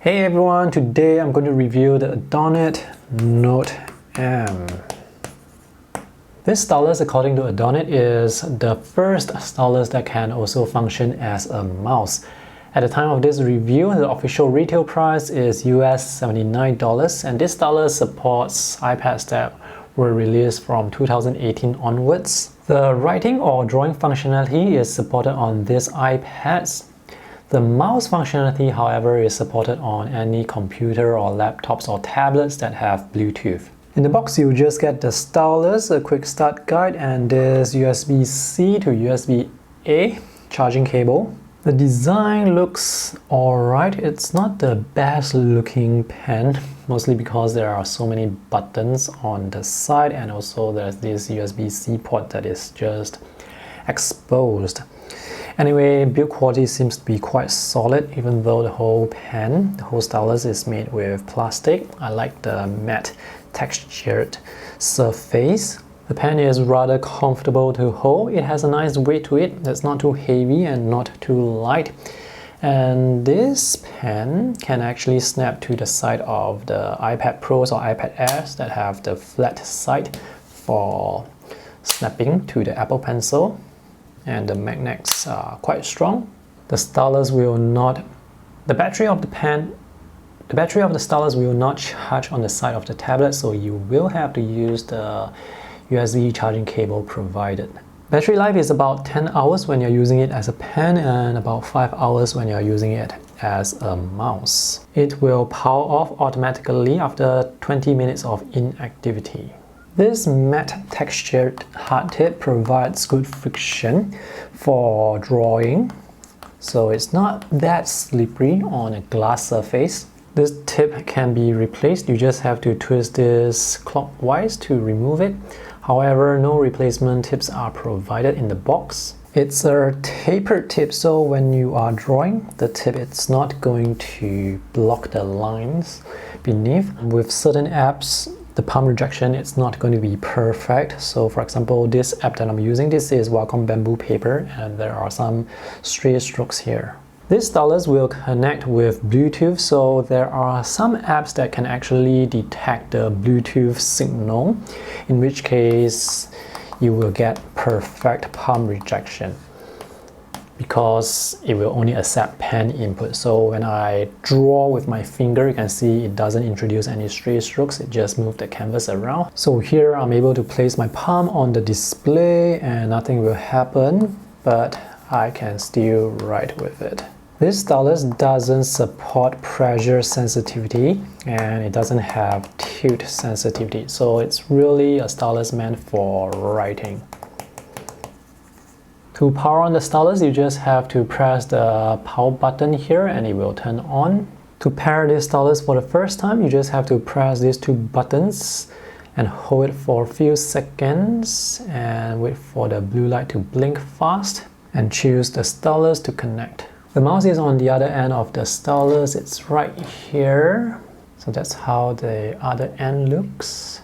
Hey everyone, today I'm going to review the Adonit Note-M. This stylus, according to Adonit, is the first stylus that can also function as a mouse. At the time of this review, the official retail price is US $79, and this stylus supports iPads that were released from 2018 onwards. The writing or drawing functionality is supported on these iPads. The mouse functionality, however, is supported on any computer or laptops or tablets that have Bluetooth. In the box, you just get the stylus, a quick start guide, and this USB-C to USB-A charging cable. The design looks alright. It's not the best looking pen, mostly because there are so many buttons on the side, and also there's this USB-C port that is just exposed. Anyway, build quality seems to be quite solid, even though the whole stylus is made with plastic. I like the matte textured surface. The pen is rather comfortable to hold. It has a nice weight to it. It's not too heavy and not too light. And this pen can actually snap to the side of the iPad Pros or iPad Airs that have the flat side for snapping to the Apple Pencil. And the magnets are quite strong. The stylus will not, the battery of the stylus will not charge on the side of the tablet, so you will have to use the USB charging cable provided. Battery life is about 10 hours when you're using it as a pen and about 5 hours when you're using it as a mouse. It will power off automatically after 20 minutes of inactivity. This matte textured hard tip provides good friction for drawing, so it's not that slippery on a glass surface. This tip can be replaced. You just have to twist this clockwise to remove it. However, no replacement tips are provided in the box. It's a tapered tip, so when you are drawing the tip, it's not going to block the lines beneath. With certain apps, the palm rejection is not going to be perfect. So for example, this app that I'm using, this is Wacom Bamboo Paper, and there are some stray strokes here. This stylus will connect with Bluetooth, so there are some apps that can actually detect the Bluetooth signal, in which case you will get perfect palm rejection, because it will only accept pen input. So when I draw with my finger, you can see it doesn't introduce any stray strokes, it just moves the canvas around. So here I'm able to place my palm on the display and nothing will happen, but I can still write with it. This stylus doesn't support pressure sensitivity and it doesn't have tilt sensitivity, so it's really a stylus meant for writing. To power on the stylus, you just have to press the power button here and it will turn on. To pair this stylus for the first time, you just have to press these two buttons and hold it for a few seconds and wait for the blue light to blink fast and choose the stylus to connect. The mouse is on the other end of the stylus, it's right here. So that's how the other end looks.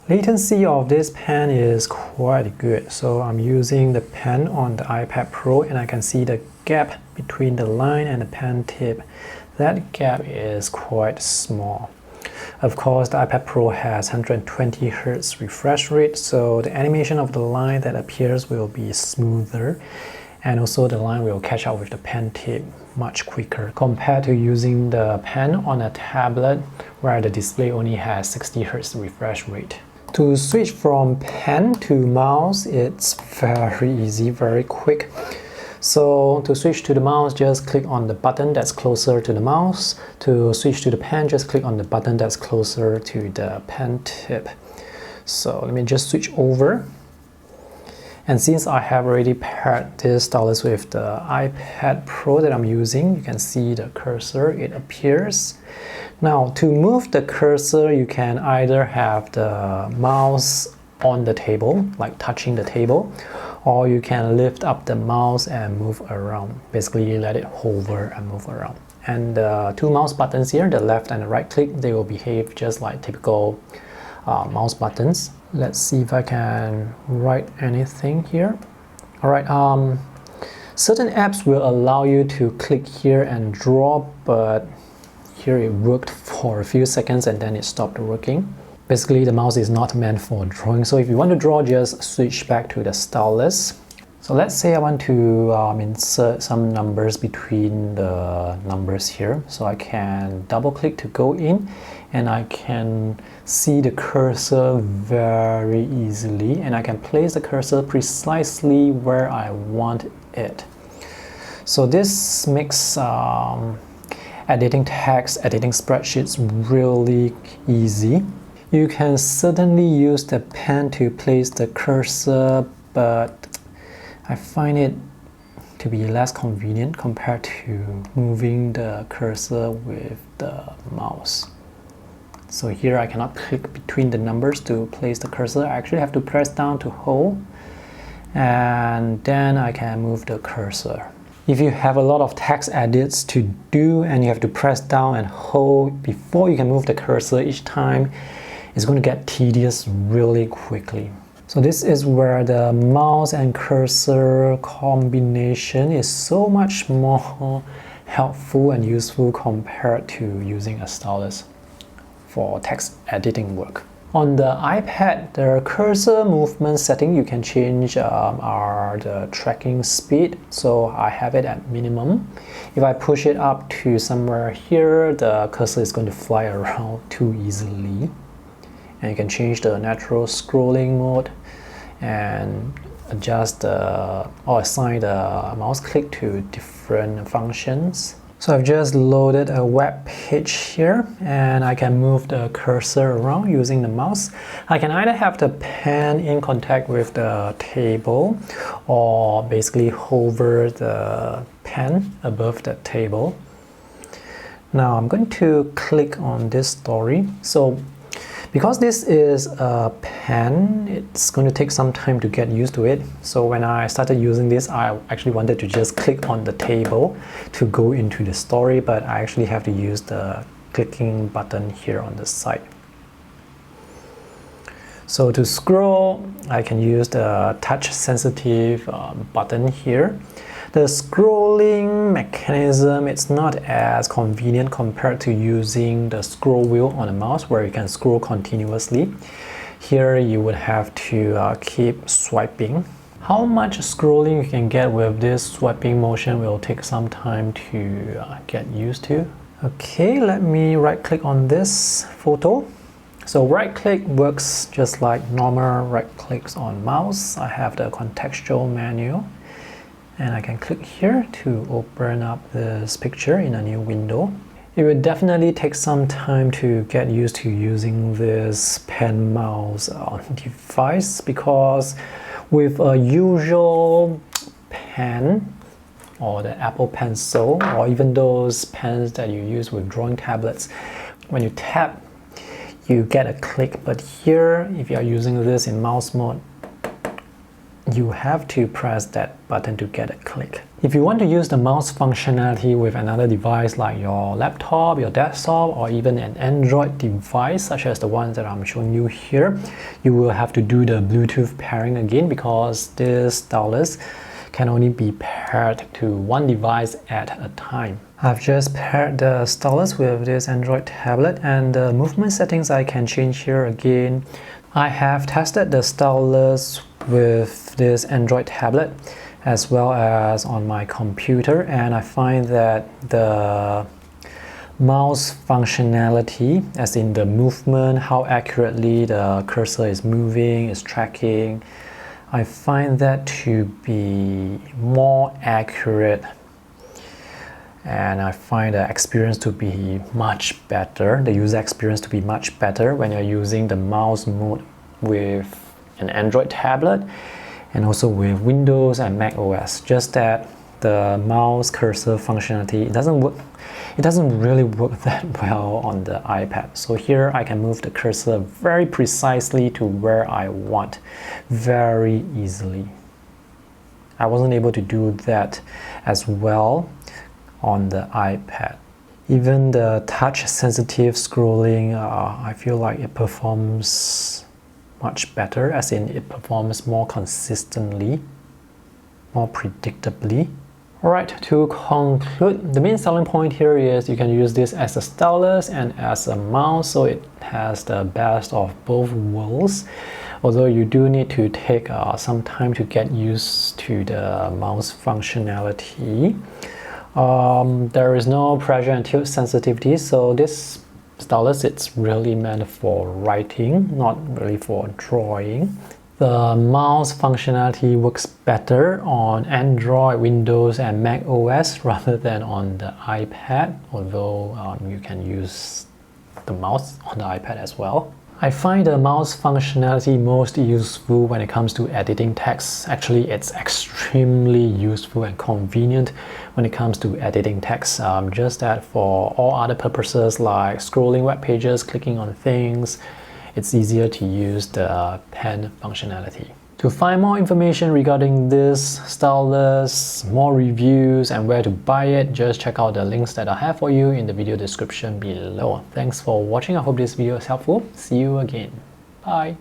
Latency of this pen is quite good, so I'm using the pen on the iPad Pro and I can see the gap between the line and the pen tip. That gap is quite small. Of course, the iPad Pro has 120 Hz refresh rate, so the animation of the line that appears will be smoother, and also the line will catch up with the pen tip much quicker compared to using the pen on a tablet where the display only has 60 Hz refresh rate. To switch from pen to mouse, it's very easy, very quick. So to switch to the mouse, just click on the button that's closer to the mouse. To switch to the pen, just click on the button that's closer to the pen tip. So let me just switch over. And since I have already paired this stylus with the iPad Pro that I'm using, you can see the cursor, it appears. Now, to move the cursor, you can either have the mouse on the table, like touching the table, or you can lift up the mouse and move around. Basically, let it hover and move around. And the two mouse buttons here, the left and the right click, they will behave just like typical mouse buttons. Let's see if I can write anything here. Alright, Certain apps will allow you to click here and draw, but here it worked for a few seconds and then it stopped working. Basically, the mouse is not meant for drawing, so if you want to draw, just switch back to the stylus. So let's say I want to insert some numbers between the numbers here. So I can double click to go in and I can see the cursor very easily, and I can place the cursor precisely where I want it. So this makes editing text, editing spreadsheets really easy. You can certainly use the pen to place the cursor, but I find it to be less convenient compared to moving the cursor with the mouse. So here I cannot click between the numbers to place the cursor. I actually have to press down to hold, and then I can move the cursor. If you have a lot of text edits to do and you have to press down and hold before you can move the cursor each time, it's going to get tedious really quickly. So this is where the mouse and cursor combination is so much more helpful and useful compared to using a stylus for text editing work. On the iPad, the cursor movement setting you can change are the tracking speed. So I have it at minimum. If I push it up to somewhere here, the cursor is going to fly around too easily. And you can change the natural scrolling mode and adjust or assign the mouse click to different functions. So I've just loaded a web page here and I can move the cursor around using the mouse. I can either have the pen in contact with the table or basically hover the pen above the table. Now I'm going to click on this story. So because this is a pen, it's going to take some time to get used to it. So when I started using this, I actually wanted to just click on the table to go into the story, but I actually have to use the clicking button here on the side. So to scroll, I can use the touch sensitive button here. The scrolling mechanism, it's not as convenient compared to using the scroll wheel on a mouse where you can scroll continuously. Here you would have to keep swiping. How much scrolling you can get with this swiping motion will take some time to get used to. Okay, let me right click on this photo. So right click works just like normal right clicks on mouse. I have the contextual menu. And I can click here to open up this picture in a new window. It will definitely take some time to get used to using this pen mouse on device, because with a usual pen or the Apple Pencil or even those pens that you use with drawing tablets, when you tap you get a click, but here if you are using this in mouse mode, you have to press that button to get a click. If you want to use the mouse functionality with another device like your laptop, your desktop, or even an Android device such as the ones that I'm showing you here, you will have to do the Bluetooth pairing again, because this stylus can only be paired to one device at a time. I've just paired the stylus with this Android tablet, and the movement settings I can change here again. I have tested the stylus with this Android tablet as well as on my computer, and I find that the mouse functionality, as in the movement, how accurately the cursor is moving, is tracking, I find that to be more accurate, and I find the experience to be much better, the user experience to be much better when you're using the mouse mode with an Android tablet and also with Windows and Mac OS. Just that the mouse cursor functionality, it doesn't really work that well on the iPad. So here I can move the cursor very precisely to where I want, very easily. I wasn't able to do that as well on the iPad. Even the touch sensitive scrolling, I feel like it performs much better, as in it performs more consistently, more predictably. Alright, to conclude, the main selling point here is you can use this as a stylus and as a mouse, so it has the best of both worlds. Although you do need to take some time to get used to the mouse functionality. There is no pressure and tilt sensitivity, so this stylus, it's really meant for writing, not really for drawing. The mouse functionality works better on Android, Windows, and Mac OS rather than on the iPad, although you can use the mouse on the iPad as well. I find the mouse functionality most useful when it comes to editing text. Actually, it's extremely useful and convenient when it comes to editing text. Just that for all other purposes like scrolling web pages, clicking on things, it's easier to use the pen functionality. To find more information regarding this stylus, more reviews, and where to buy it, just check out the links that I have for you in the video description below. Thanks for watching. I hope this video is helpful. See you again. Bye.